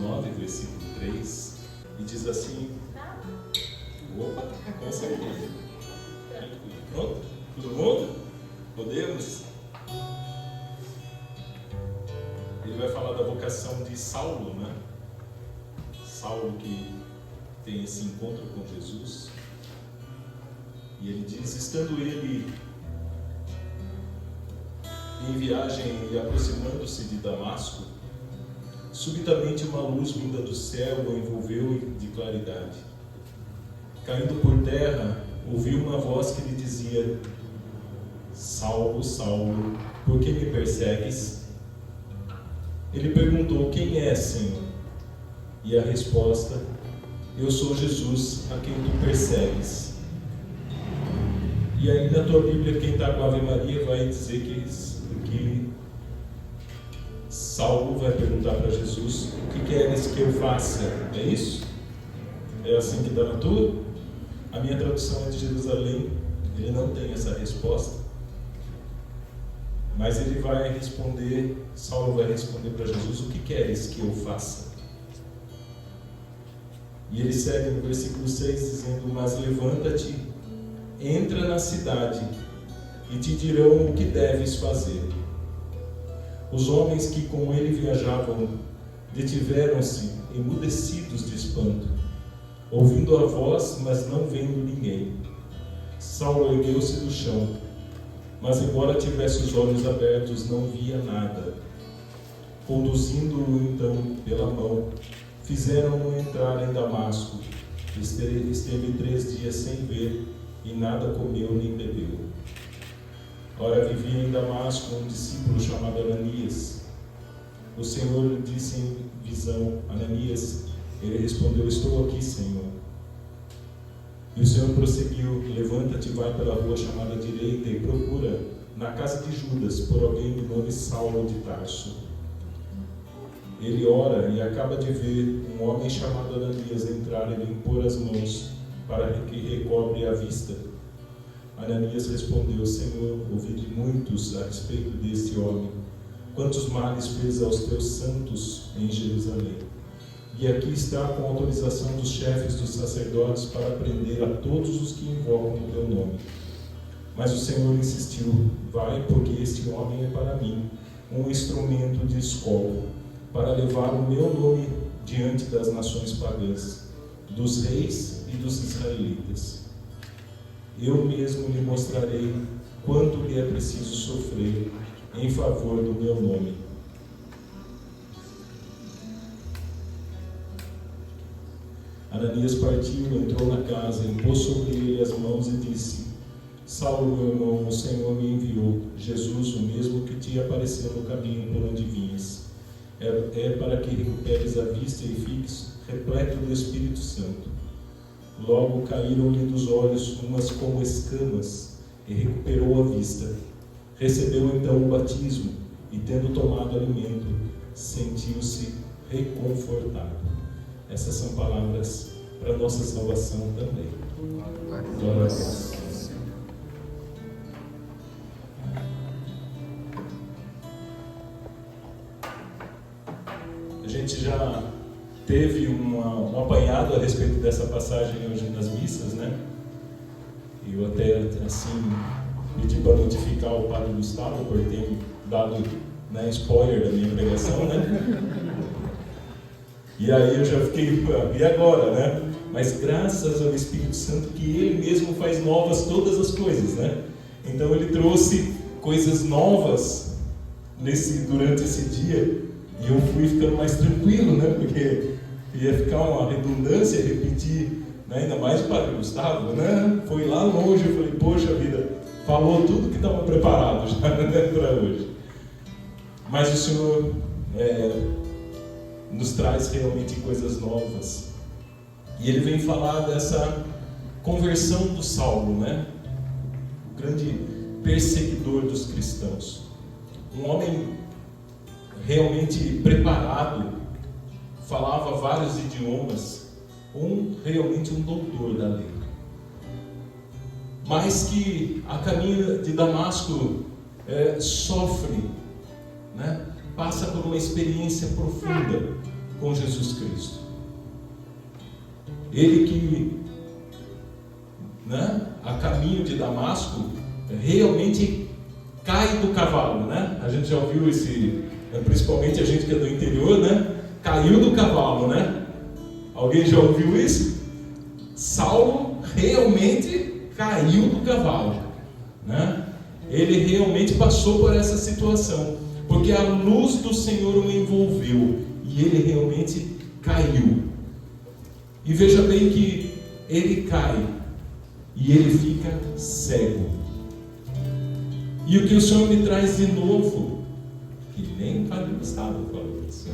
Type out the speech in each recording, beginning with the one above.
9, versículo 3, e diz assim: opa, começa aí. Pronto? Todo mundo? Podemos? Ele vai falar da vocação de Saulo, né? Saulo que tem esse encontro com Jesus. E ele diz: estando ele em viagem e aproximando-se de Damasco, subitamente uma luz vinda do céu o envolveu de claridade. Caindo por terra, ouviu uma voz que lhe dizia: Saulo, Saulo, por que me persegues? Ele perguntou: quem é, Senhor? E a resposta: eu sou Jesus, a quem tu persegues. E aí na tua Bíblia, quem está com a Ave Maria vai dizer que Saulo vai perguntar para Jesus: o que queres que eu faça? É isso? É assim que está na tua? A minha tradução é de Jerusalém, ele não tem essa resposta. Mas ele vai responder, Saulo vai responder para Jesus: o que queres que eu faça? E ele segue no versículo 6 dizendo: mas levanta-te, entra na cidade e te dirão o que deves fazer. Os homens que com ele viajavam detiveram-se, emudecidos de espanto, ouvindo a voz, mas não vendo ninguém. Saulo ergueu-se do chão, mas embora tivesse os olhos abertos, não via nada. Conduzindo-o então pela mão, fizeram-no entrar em Damasco. Esteve 3 dias sem ver, e nada comeu nem bebeu. Ora, vivia em Damasco um discípulo chamado Ananias. O Senhor lhe disse em visão: Ananias. Ele respondeu: estou aqui, Senhor. E o Senhor prosseguiu: levanta-te e vai pela rua chamada direita e procura na casa de Judas por alguém de nome Saulo de Tarso. Ele ora e acaba de ver um homem chamado Ananias entrar e lhe impor as mãos para que recobre a vista. Ananias respondeu: Senhor, ouvi de muitos a respeito deste homem, quantos males fez aos teus santos em Jerusalém. E aqui está com autorização dos chefes dos sacerdotes para prender a todos os que invocam o teu nome. Mas o Senhor insistiu: vai, porque este homem é para mim um instrumento de escolta, para levar o meu nome diante das nações pagãs, dos reis e dos israelitas. Eu mesmo lhe mostrarei quanto lhe é preciso sofrer em favor do meu nome. Ananias partiu, entrou na casa, impôs sobre ele as mãos e disse: Saulo, meu irmão, o Senhor me enviou, Jesus, o mesmo que te apareceu no caminho por onde vinhas. É para que recuperes a vista e fiques repleto do Espírito Santo. Logo caíram-lhe dos olhos umas como escamas, e recuperou a vista. Recebeu então o batismo, e tendo tomado alimento, sentiu-se reconfortado. Essas são palavras para a nossa salvação também. Glória a Deus. A gente já teve um apanhado a respeito dessa passagem hoje nas missas, né? Eu até, assim, pedi para notificar o Padre Gustavo por ter dado, né, spoiler da minha pregação, né? E aí eu já fiquei, e agora, né? Mas graças ao Espírito Santo que Ele mesmo faz novas todas as coisas, né? Então Ele trouxe coisas novas durante esse dia, e eu fui ficando mais tranquilo, né? Porque ia ficar uma redundância repetir, né? Ainda mais o Padre Gustavo, né? Foi lá longe, eu falei: poxa vida, falou tudo que estava preparado já, né, para hoje. Mas o Senhor nos traz realmente coisas novas. E ele vem falar dessa conversão do Saulo, né? O grande perseguidor dos cristãos. Um homem realmente preparado, falava vários idiomas, realmente um doutor da lei. Mas que a caminho de Damasco sofre, né? Passa por uma experiência profunda com Jesus Cristo. Ele que, a caminho de Damasco, realmente cai do cavalo, A gente já ouviu principalmente a gente que é do interior, Caiu do cavalo, Alguém já ouviu isso? Saulo realmente caiu do cavalo, Ele realmente passou por essa situação, porque a luz do Senhor o envolveu e ele realmente caiu. E veja bem que ele cai e ele fica cego. E o que o Senhor me traz de novo, que nem o Padre Gustavo falou isso,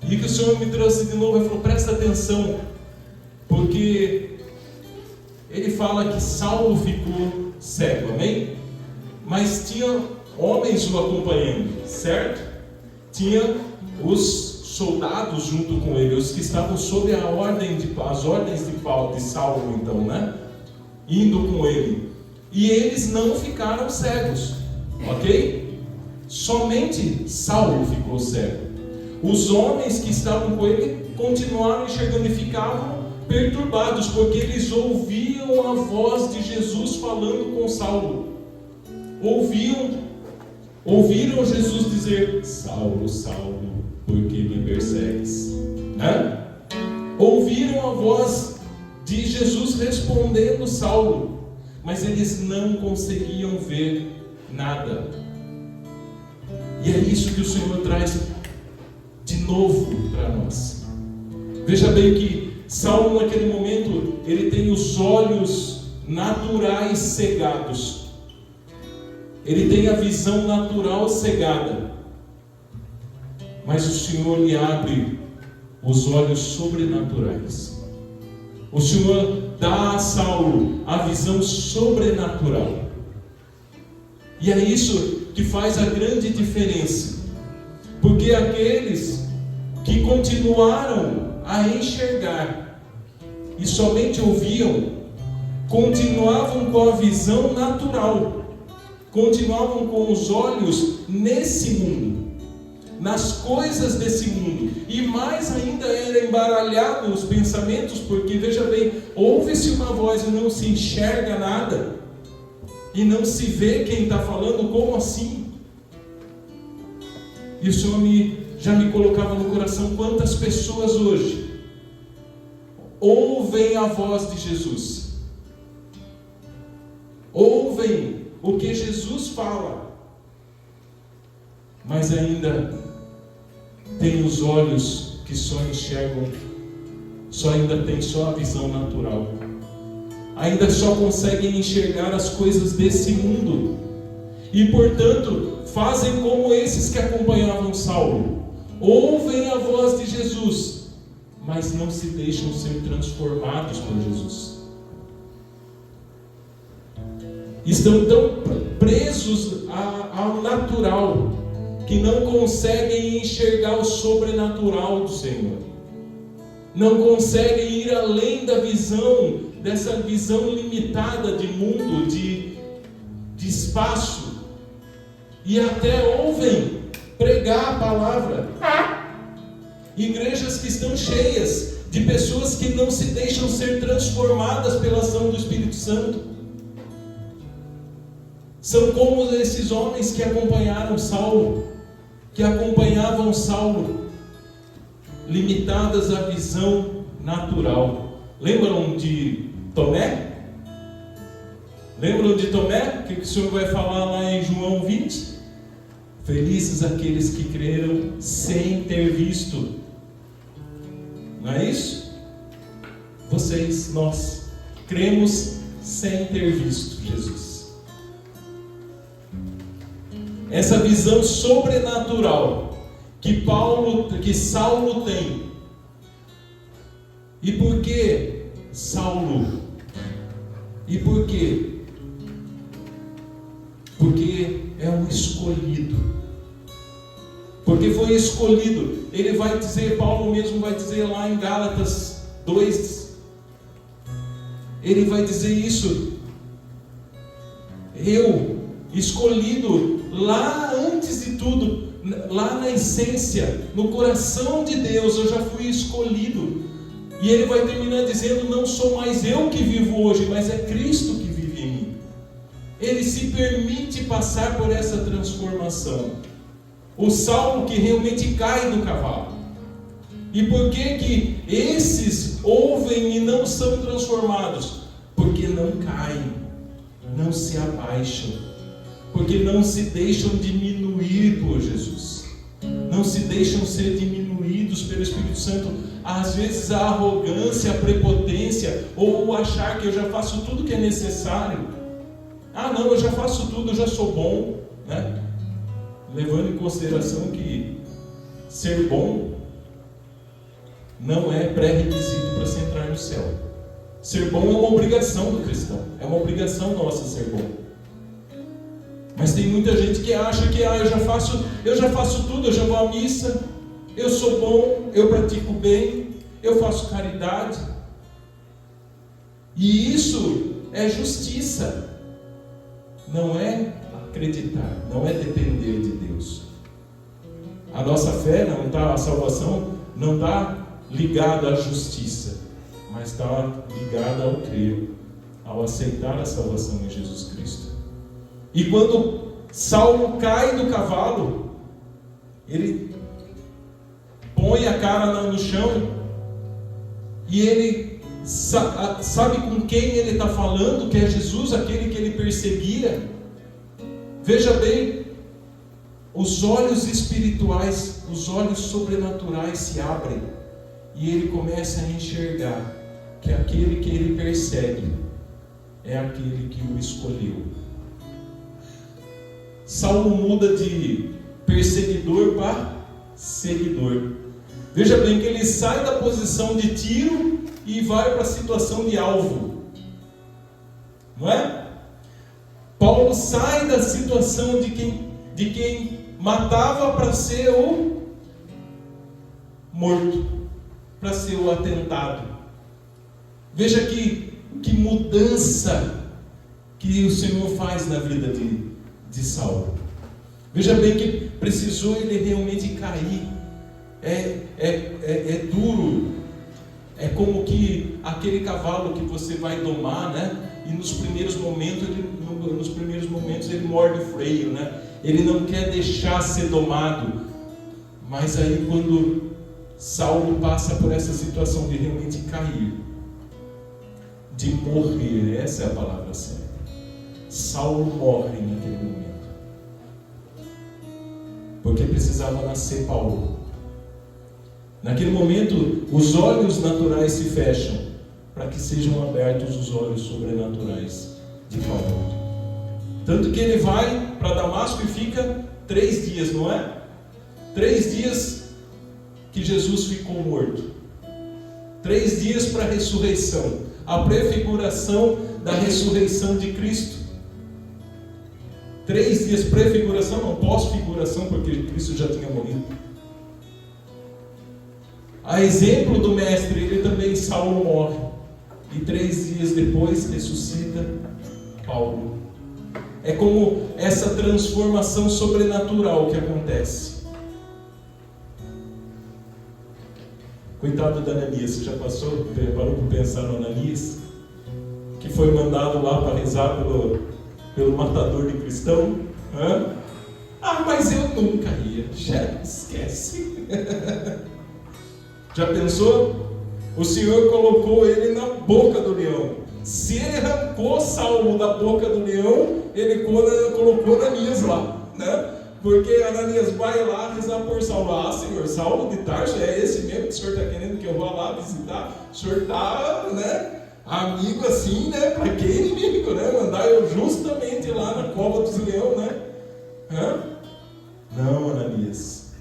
E o que o Senhor me trouxe de novo, ele falou: presta atenção, porque ele fala que Saulo ficou cego, amém? Mas tinha homens o acompanhando, certo? Tinha os soldados junto com ele, os que estavam sob as ordens de Saulo, então, Indo com ele. E eles não ficaram cegos, ok? Somente Saulo ficou cego. Os homens que estavam com ele continuaram enxergando e ficavam perturbados, porque eles ouviam a voz de Jesus falando com Saulo. Ouviram Jesus dizer: Saulo, Saulo, por que me persegues? Ouviram a voz de Jesus respondendo Saulo, mas eles não conseguiam ver nada. E é isso que o Senhor traz de novo para nós. Veja bem que Saulo, naquele momento, ele tem os olhos naturais cegados. Ele tem a visão natural cegada. Mas o Senhor lhe abre os olhos sobrenaturais. O Senhor dá a Saulo a visão sobrenatural. E é isso que faz a grande diferença. Porque aqueles que continuaram a enxergar e somente ouviam, continuavam com a visão natural, continuavam com os olhos nesse mundo, nas coisas desse mundo, e mais ainda era embaralhado os pensamentos, porque veja bem, ouve-se uma voz e não se enxerga nada, e não se vê quem está falando. Como assim? E o Senhor já me colocava no coração: quantas pessoas hoje ouvem a voz de Jesus, ouvem o que Jesus fala, mas ainda tem os olhos que só enxergam, ainda tem só a visão natural, ainda só conseguem enxergar as coisas desse mundo, e portanto fazem como esses que acompanhavam Saulo: ouvem a voz de Jesus, mas não se deixam ser transformados por Jesus. Estão tão presos ao natural que não conseguem enxergar o sobrenatural do Senhor. Não conseguem ir além da visão, dessa visão limitada de mundo, de espaço. E até ouvem pregar a palavra. Igrejas que estão cheias de pessoas que não se deixam ser transformadas pela ação do Espírito Santo. São como esses homens que acompanhavam Saulo, limitadas à visão natural. Lembram de Tomé? Lembram de Tomé? O que o Senhor vai falar lá em João 20? Felizes aqueles que creram sem ter visto. Não é isso? Nós cremos sem ter visto Jesus. Essa visão sobrenatural que Saulo tem. E por que Saulo? E por quê? Porque é um escolhido. Porque foi escolhido. Ele vai dizer, Paulo mesmo vai dizer lá em Gálatas 2, ele vai dizer isso: eu, escolhido lá antes de tudo, lá na essência, no coração de Deus, eu já fui escolhido. E ele vai terminar dizendo: não sou mais eu que vivo hoje, mas é Cristo que vive em mim. Ele se permite passar por essa transformação. O Saulo que realmente cai do cavalo. E por que esses ouvem e não são transformados? Porque não caem, não se abaixam, porque não se deixam diminuir por Jesus, não se deixam ser diminuídos pelo Espírito Santo. Às vezes a arrogância, a prepotência, ou o achar que eu já faço tudo que é necessário. Não, eu já faço tudo, eu já sou bom, né? Levando em consideração que ser bom não é pré-requisito para se entrar no céu. Ser bom é uma obrigação do cristão, é uma obrigação nossa ser bom. Mas tem muita gente que acha que eu já faço tudo, eu já vou à missa, eu sou bom, eu pratico bem, eu faço caridade. E isso é justiça. Não é acreditar, não é depender de Deus. A nossa fé a salvação não está ligada à justiça, mas está ligada ao crer, ao aceitar a salvação em Jesus Cristo. E quando Saulo cai do cavalo, ele põe a cara no chão e ele sabe com quem ele está falando, que é Jesus, aquele que ele perseguia. Veja bem, os olhos espirituais, os olhos sobrenaturais se abrem e ele começa a enxergar que aquele que ele persegue é aquele que o escolheu. Saulo muda de perseguidor para seguidor. Veja bem que ele sai da posição de tiro e vai para a situação de alvo, não é? Paulo sai da situação de quem matava para ser o morto, para ser o atentado. Veja que mudança que o Senhor faz na vida de Saulo. Veja bem que precisou ele realmente cair. É duro. É como que aquele cavalo que você vai domar, né? E nos primeiros momentos ele morde o freio, né? Ele não quer deixar ser domado. Mas aí quando Saulo passa por essa situação de realmente cair, de morrer, essa é a palavra certa. Saulo morre naquele momento. Porque precisava nascer Paulo. Naquele momento, os olhos naturais se fecham para que sejam abertos os olhos sobrenaturais de Paulo. Tanto que ele vai para Damasco e fica 3 dias, não é? 3 dias que Jesus ficou morto. 3 dias para a ressurreição. A prefiguração da ressurreição de Cristo. 3 dias prefiguração, não pós-figuração, porque Cristo já tinha morrido. A exemplo do mestre, ele também, Saulo, morre. E 3 dias depois ressuscita Paulo. É como essa transformação sobrenatural que acontece. Coitado da Ananias, você já parou por pensar no Ananias? Que foi mandado lá para rezar pelo matador de cristão? Mas eu nunca ia. Já esquece. Já pensou? O Senhor colocou ele na boca do leão. Se ele arrancou Saulo da boca do leão, ele colocou Ananias lá, né? Porque Ananias vai lá rezar por Saulo. Senhor, Saulo de Tarso, é esse mesmo que o Senhor está querendo que eu vá lá visitar? O Senhor está, né? Amigo assim, né? Para que inimigo, né? Mandar eu justamente lá na cova dos leões, né? Não, Ananias.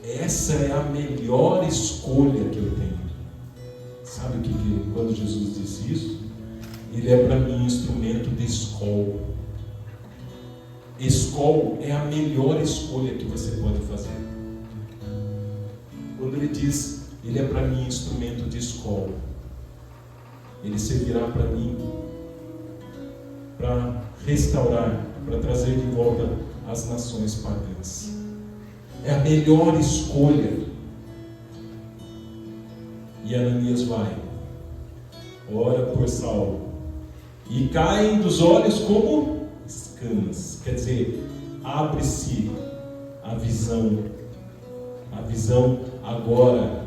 Essa é a melhor escolha que eu tenho. Sabe o que quando Jesus disse isso? Ele é para mim instrumento de escola. Escola é a melhor escolha que você pode fazer. Quando ele diz, ele é para mim instrumento de escola. Ele servirá para mim para restaurar, para trazer de volta as nações pagãs. é a melhor escolha. E Ananias vai, ora por Saulo, e caem dos olhos como escamas. Quer dizer, abre-se a visão agora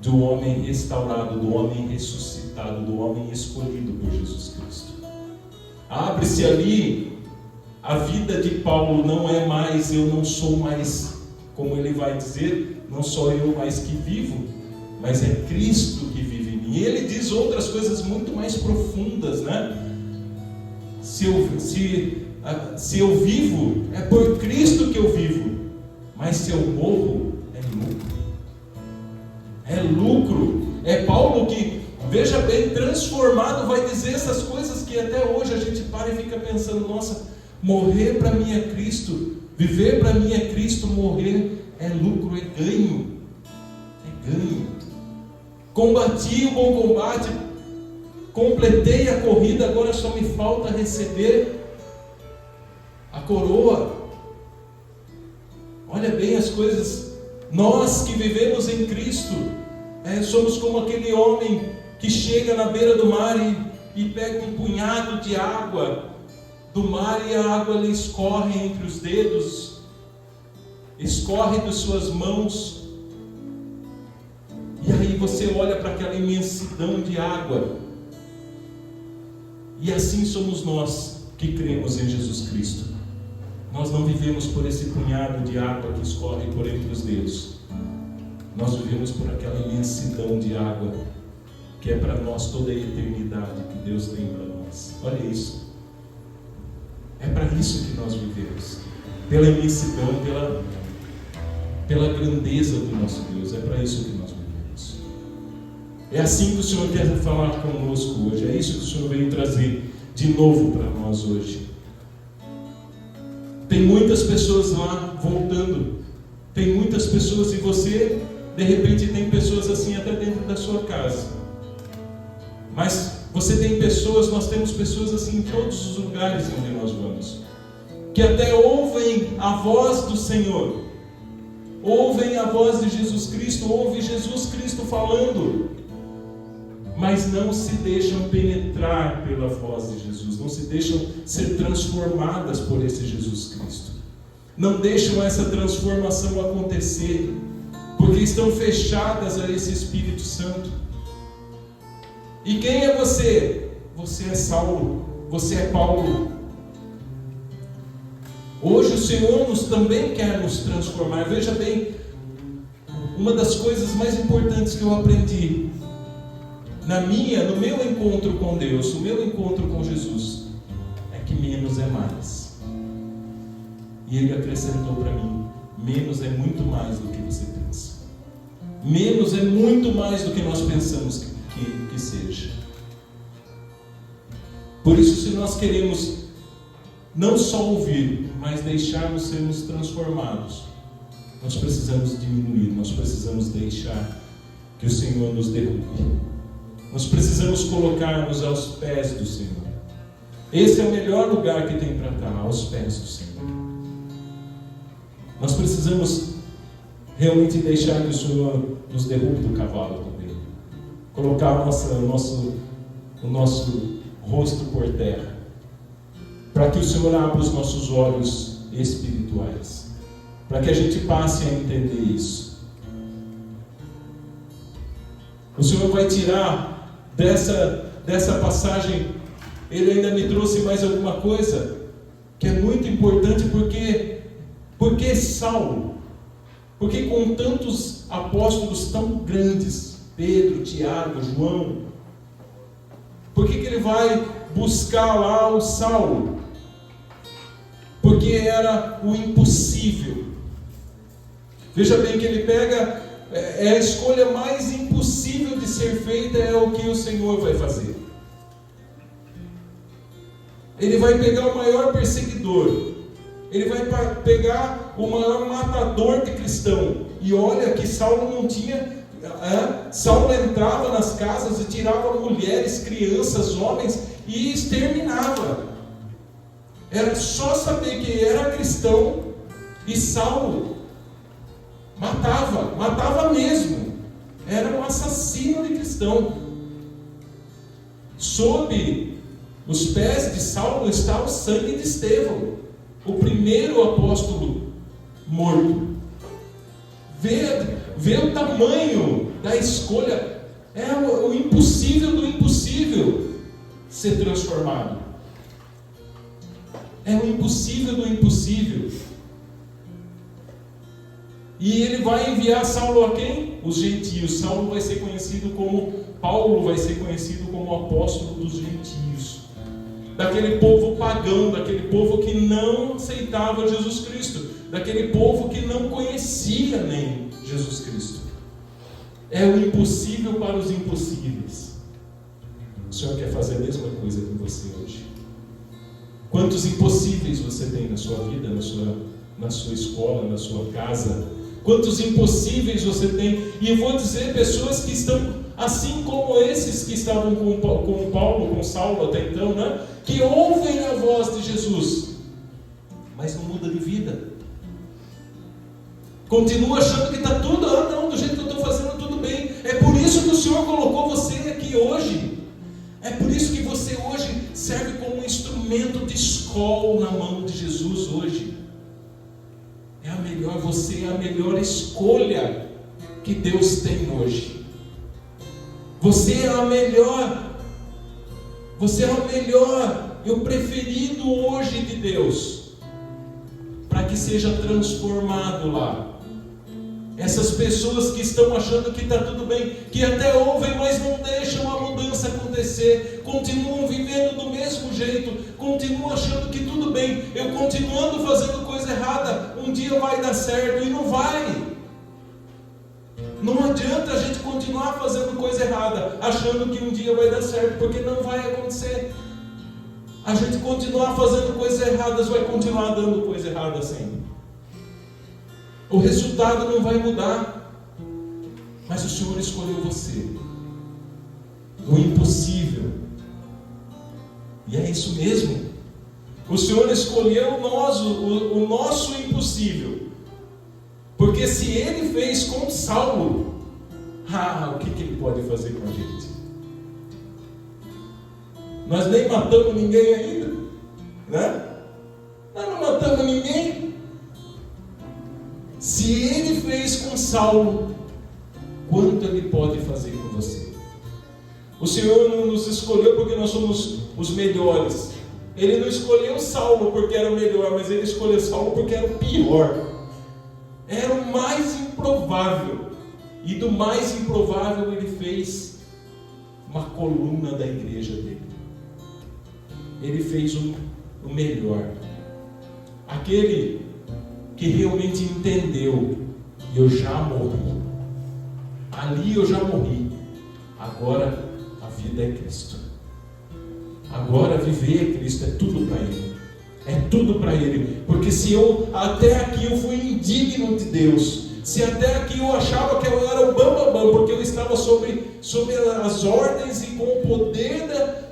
do homem restaurado, do homem ressuscitado, do homem escolhido por Jesus Cristo. Abre-se ali a vida de Paulo. Não é mais, eu não sou mais, como ele vai dizer, não sou eu mais que vivo, mas é Cristo que vive em mim. E ele diz outras coisas muito mais profundas, né? Se eu vivo, é por Cristo que eu vivo, mas se eu morro, é lucro. É Paulo que, veja bem, transformado, vai dizer essas coisas que até hoje a gente para e fica pensando: nossa, morrer para mim é Cristo, viver para mim é Cristo, morrer é lucro, é ganho. É ganho. Combati o bom combate, completei a corrida, agora só me falta receber a coroa. Olha bem as coisas. Nós que vivemos em Cristo, somos como aquele homem que chega na beira do mar e pega um punhado de água do mar, e a água lhe escorre entre os dedos, escorre das suas mãos, e aí você olha para aquela imensidão de água. E assim somos nós que cremos em Jesus Cristo. Nós não vivemos por esse punhado de água que escorre por entre os dedos. Nós vivemos por aquela imensidão de água que é para nós toda a eternidade que Deus tem para nós. Olha isso. É para isso que nós vivemos. Pela imensidão, pela grandeza do nosso Deus. É para isso que nós vivemos. É assim que o Senhor quer falar conosco hoje. É isso que o Senhor veio trazer de novo para nós hoje. Tem muitas pessoas lá voltando. Tem muitas pessoas, e você, de repente, tem pessoas assim até dentro da sua casa. Mas você tem pessoas, nós temos pessoas assim em todos os lugares onde nós vamos, que até ouvem a voz do Senhor, ouvem a voz de Jesus Cristo, ouvem Jesus Cristo falando, mas não se deixam penetrar pela voz de Jesus, não se deixam ser transformadas por esse Jesus Cristo, não deixam essa transformação acontecer, porque estão fechadas a esse Espírito Santo. E quem é você? Você é Saulo, você é Paulo. Hoje o Senhor também quer nos transformar. Veja bem, uma das coisas mais importantes que eu aprendi no meu encontro com Deus, no meu encontro com Jesus, é que menos é mais. E Ele acrescentou para mim: menos é muito mais do que você pensa. Menos é muito mais do que nós pensamos que seja. Por isso, se nós queremos não só ouvir, mas deixarmos sermos transformados, nós precisamos diminuir, nós precisamos deixar que o Senhor nos derrube. Nós precisamos colocar-nos aos pés do Senhor. Esse é o melhor lugar que tem para estar, aos pés do Senhor. Nós precisamos realmente deixar que o Senhor nos derrube do cavalo também. Colocar o nosso rosto por terra, para que o Senhor abra os nossos olhos espirituais, para que a gente passe a entender isso. O Senhor vai tirar dessa passagem, Ele ainda me trouxe mais alguma coisa que é muito importante, porque Saulo, porque com tantos apóstolos tão grandes, Pedro, Tiago, João, por que ele vai buscar lá o Saulo? Porque era o impossível. Veja bem que ele pega, a escolha mais impossível de ser feita é o que o Senhor vai fazer. Ele vai pegar o maior perseguidor, ele vai pegar o maior matador de cristão, e olha que Saulo não tinha... Saulo entrava nas casas e tirava mulheres, crianças, homens e exterminava. Era só saber que era cristão. E Saulo Matava mesmo. Era um assassino de cristão. Sob os pés de Saulo está o sangue de Estevão, o primeiro apóstolo morto. Vê o tamanho da escolha. É o impossível do impossível ser transformado. É o impossível do impossível. E ele vai enviar Saulo a quem? Os gentios. Saulo vai ser conhecido como, Paulo vai ser conhecido como apóstolo dos gentios. Daquele povo pagão, daquele povo que não aceitava Jesus Cristo, daquele povo que não conhecia nem Jesus Cristo. É o impossível para os impossíveis. O Senhor quer fazer a mesma coisa com você hoje. Quantos impossíveis você tem na sua vida, na sua escola, na sua casa? Quantos impossíveis você tem? E eu vou dizer, pessoas que estão assim como esses que estavam com Paulo, com Saulo até então, né? Que ouvem a voz de Jesus, mas não muda de vida. Continua achando que está tudo, não, do jeito que eu estou fazendo tudo bem. É por isso que o Senhor colocou você aqui hoje. É por isso que você hoje serve como um instrumento de escola na mão de Jesus hoje. Você é a melhor escolha que Deus tem hoje. Você é a melhor e o preferido hoje de Deus, para que seja transformado lá. Essas pessoas que estão achando que está tudo bem, que até ouvem, mas não deixam a mudança acontecer, continuam vivendo do mesmo jeito, continuam achando que tudo bem, eu continuando fazendo coisa errada, um dia vai dar certo, e não vai. Não adianta a gente continuar fazendo coisa errada, achando que um dia vai dar certo, porque não vai acontecer. A gente continuar fazendo coisas erradas, vai continuar dando coisa errada sempre. O resultado não vai mudar, mas o Senhor escolheu você, o impossível, e é isso mesmo. O Senhor escolheu nós, o nosso impossível, porque se Ele fez com Saulo, o que Ele pode fazer com a gente? Nós nem matamos ninguém ainda, né? Nós não matamos ninguém. Se Ele fez com Saulo, quanto Ele pode fazer com você? O Senhor não nos escolheu porque nós somos os melhores. Ele não escolheu Saulo porque era o melhor, mas Ele escolheu Saulo porque era o pior. Era o mais improvável. E do mais improvável Ele fez uma coluna da igreja dele. Ele fez o melhor. Aquele que realmente entendeu, eu já morri. Ali eu já morri. Agora a vida é Cristo. Agora viver é Cristo, é tudo para Ele. É tudo para Ele. Porque se eu até aqui eu fui indigno de Deus, se até aqui eu achava que eu era o bambambam, porque eu estava sobre as ordens e com o poder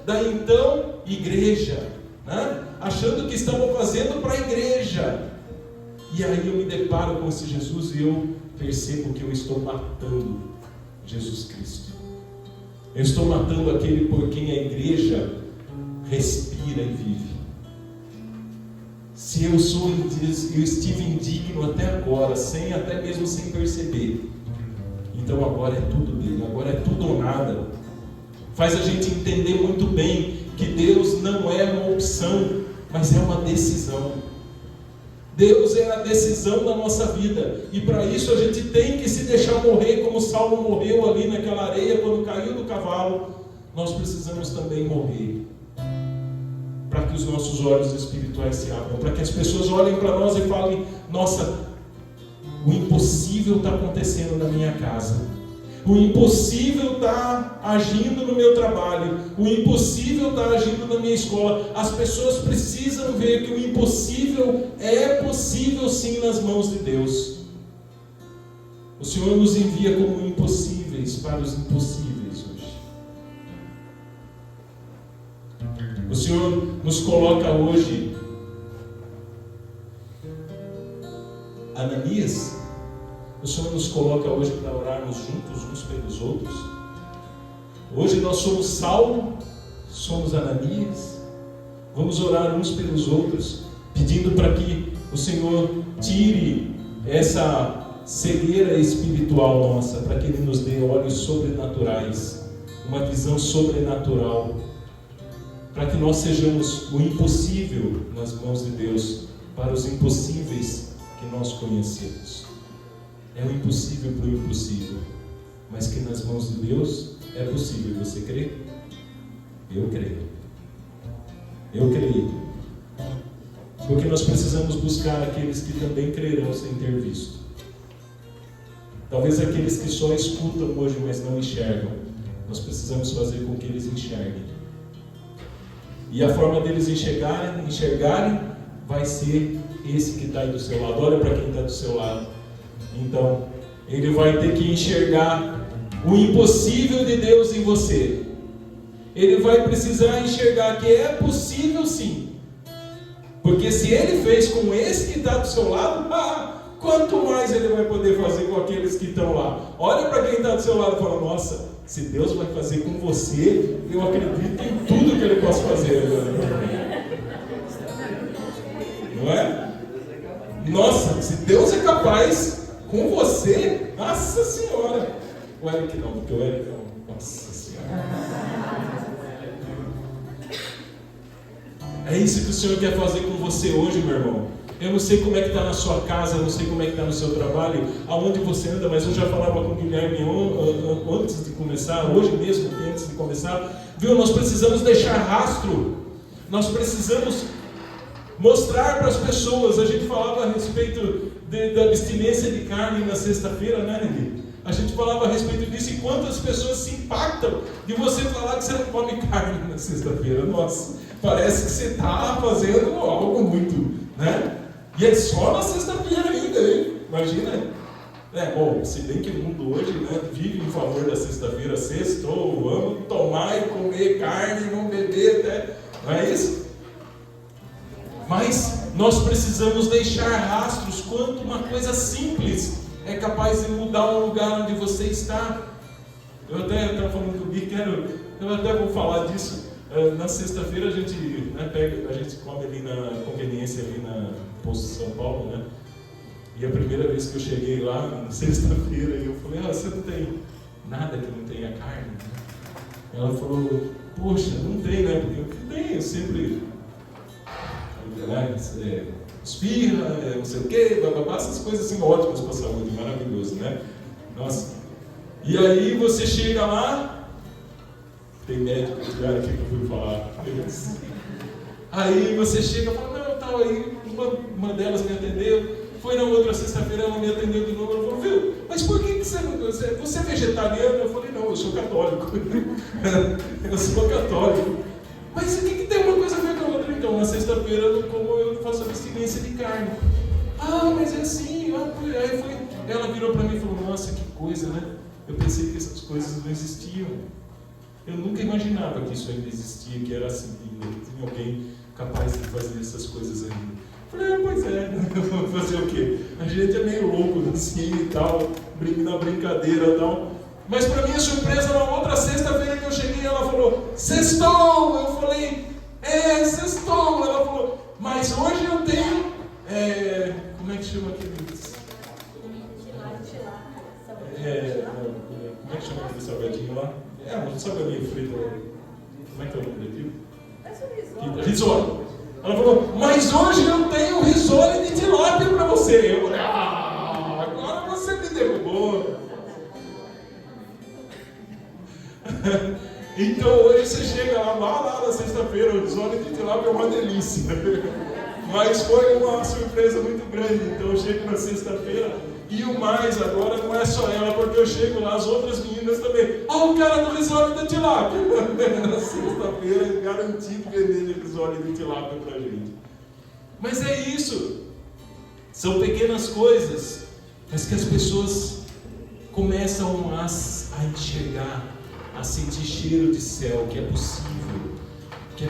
da então igreja, né? Achando que estava fazendo para a igreja. E aí eu me deparo com esse Jesus e eu percebo que eu estou matando Jesus Cristo. Eu estou matando aquele por quem a igreja respira e vive. Se eu estive indigno até agora, até mesmo sem perceber, então agora é tudo dele, agora é tudo ou nada. Faz a gente entender muito bem que Deus não é uma opção, mas é uma decisão. Deus é a decisão da nossa vida, e para isso a gente tem que se deixar morrer, como Saulo morreu ali naquela areia quando caiu do cavalo. Nós precisamos também morrer, para que os nossos olhos espirituais se abram, para que as pessoas olhem para nós e falem: nossa, o impossível está acontecendo na minha casa, o impossível está agindo no meu trabalho, o impossível está agindo na minha escola. As pessoas precisam ver que o impossível é possível sim nas mãos de Deus. O Senhor nos envia como impossíveis para os impossíveis hoje. O Senhor nos coloca hoje. Ananias O Senhor nos coloca hoje para orarmos juntos uns pelos outros. Hoje nós somos Saulo, somos Ananias. Vamos orar uns pelos outros, pedindo para que o Senhor tire essa cegueira espiritual nossa, para que Ele nos dê olhos sobrenaturais, uma visão sobrenatural, para que nós sejamos o impossível nas mãos de Deus, para os impossíveis que nós conhecemos. É o impossível para o impossível, mas que nas mãos de Deus é possível. Você crê? Eu creio. Eu creio. Porque nós precisamos buscar aqueles que também crerão sem ter visto. Talvez aqueles que só escutam hoje, mas não enxergam. Nós precisamos fazer com que eles enxerguem. E a forma deles enxergarem vai ser esse que está aí do seu lado. Olha para quem está do seu lado. Então, ele vai ter que enxergar o impossível de Deus em você. Ele vai precisar enxergar que é possível sim. Porque se ele fez com esse que está do seu lado, quanto mais ele vai poder fazer com aqueles que estão lá. Olha para quem está do seu lado e fala: nossa, se Deus vai fazer com você, eu acredito em tudo que Ele pode fazer agora. Não é? Nossa, se Deus é capaz com você, nossa Senhora. O Eric não, porque o Eric não. Nossa Senhora. É isso que o Senhor quer fazer com você hoje, meu irmão. Eu não sei como é que está na sua casa, eu não sei como é que está no seu trabalho, aonde você anda, mas eu já falava com o Guilherme antes de começar, hoje mesmo, antes de começar, viu? Nós precisamos deixar rastro, nós precisamos mostrar para as pessoas. A gente falava a respeito da abstinência de carne na sexta-feira, né, Nenê? A gente falava a respeito disso, e quantas pessoas se impactam de você falar que você não come carne na sexta-feira. Nossa, parece que você está fazendo algo muito, né? E é só na sexta-feira ainda, hein? Imagina. Bom, se bem que o mundo hoje, né, vive em favor da sexta-feira. Sextou, vamos tomar e comer carne, vamos beber até. Não é isso? Mas nós precisamos deixar rastros. Quanto uma coisa simples é capaz de mudar o lugar onde você está. Eu até estava falando com o Gui, eu até vou falar disso. Na sexta-feira a gente, né, a gente come ali na conveniência, ali na Posto São Paulo, né? E a primeira vez que eu cheguei lá, na sexta-feira, eu falei: você não tem nada que não tenha carne? Ela falou: poxa, não tem, né? Porque eu tenho, eu sempre, né, espirra, não sei o quê, bababá, essas coisas assim ótimas para a saúde, maravilhoso, né? Nossa. E aí você chega lá, tem médico que eu fui falar. Aí você chega e fala: não, tal, aí uma delas me atendeu. Foi na outra sexta-feira, ela me atendeu de novo. Ela falou: viu, mas por que você não... Você é vegetariano? Eu falei: não, eu sou católico. Eu sou católico. Mas o que tem uma coisa a ver com a outra? Então, na sexta-feira eu faço abstinência de carne. Mas é assim. Aí ela virou para mim e falou: nossa, que coisa, né? Eu pensei que essas coisas não existiam. Eu nunca imaginava que isso ainda existia, que era assim, tinha alguém capaz de fazer essas coisas ainda. Falei: pois é, vou fazer o quê? A gente é meio louco assim e tal, na brincadeira e tal. Mas para minha surpresa, na outra sexta-feira que eu cheguei, ela falou: sextou! Eu falei: sextou! Ela falou: mas hoje eu tenho, como é que chama aquele? Como é que chama aquele salgadinho lá? Não sabe a minha frita. Como é que é o nome daquilo? Risole. Ela falou: mas hoje eu tenho risole de tilápia para você. Eu falei: agora você me derrubou. Então hoje você chega lá na sexta-feira, o risole de tilápia é uma delícia. Mas foi uma surpresa muito grande. Então eu chego na sexta-feira. E o mais agora não é só ela, porque eu chego lá, as outras meninas também. O cara do risole de tilápia. Na sexta-feira é garantido vender risole de tilápia pra gente. Mas é isso. São pequenas coisas, mas que as pessoas começam a enxergar, a sentir cheiro de céu, que é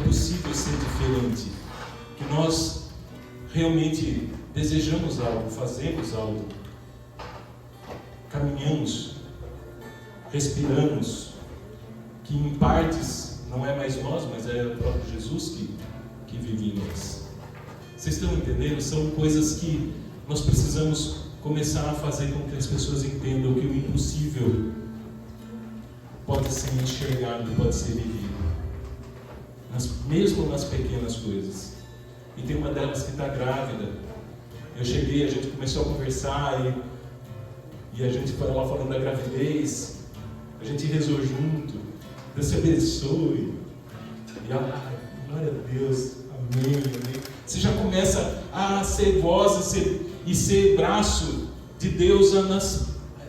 possível ser diferente. Que nós realmente desejamos algo, fazemos algo caminhamos, respiramos, que em partes não é mais nós, mas é o próprio Jesus que vive em nós. Vocês estão entendendo? São coisas que nós precisamos começar a fazer com que as pessoas entendam que o impossível pode ser enxergado, pode ser vivido, mesmo nas pequenas coisas. E tem uma delas que está grávida. Eu cheguei, a gente começou a conversar e a gente foi lá falando da gravidez, a gente rezou junto, Deus te abençoe, e glória a Deus, amém, amém. Você já começa a ser voz e ser braço de Deus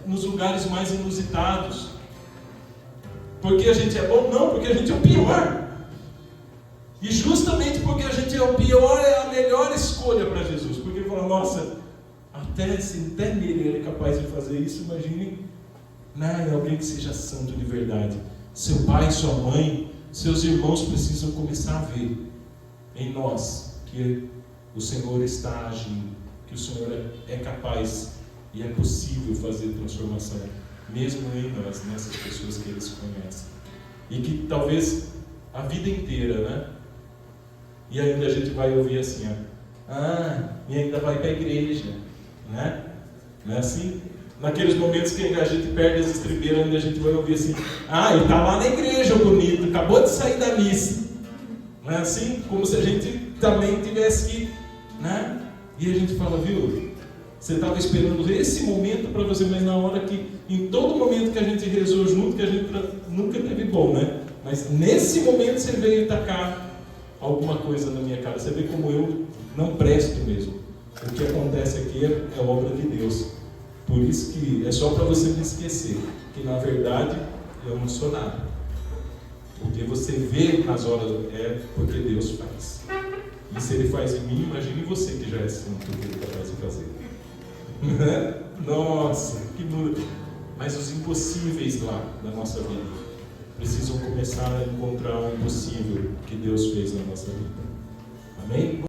nos lugares mais inusitados. Porque a gente é bom? Não, porque a gente é o pior. E justamente porque a gente é o pior, é a melhor escolha para Jesus. Porque ele fala, nossa, até nele ele é capaz de fazer isso, imagine, né, alguém que seja santo de verdade. Seu pai, sua mãe, seus irmãos precisam começar a ver em nós que o Senhor está agindo, que o Senhor é capaz e é possível fazer transformação, mesmo em nós, nessas pessoas que eles conhecem. E que talvez a vida inteira, né? E ainda a gente vai ouvir assim, e ainda vai para a igreja, né? Não é assim? Naqueles momentos que a gente perde as estribeiras, ainda a gente vai ouvir assim, ele está lá na igreja, bonito, acabou de sair da missa. Não é assim? Como se a gente também tivesse que, né? E a gente fala, viu? Você estava esperando esse momento para você, mas na hora que, em todo momento que a gente rezou junto, que a gente nunca teve bom, né? Mas nesse momento você veio tacar alguma coisa na minha cara. Você vê como eu não presto mesmo. O que acontece aqui é obra de Deus. Por isso que é só para você não esquecer que na verdade eu não sou nada. Porque você vê nas horas, é porque Deus faz. E se Ele faz em mim, imagine você que já é santo, o que Ele é capaz de fazer. Nossa, que muda. Mas os impossíveis lá da nossa vida precisam começar a encontrar o impossível que Deus fez na nossa vida. Amém?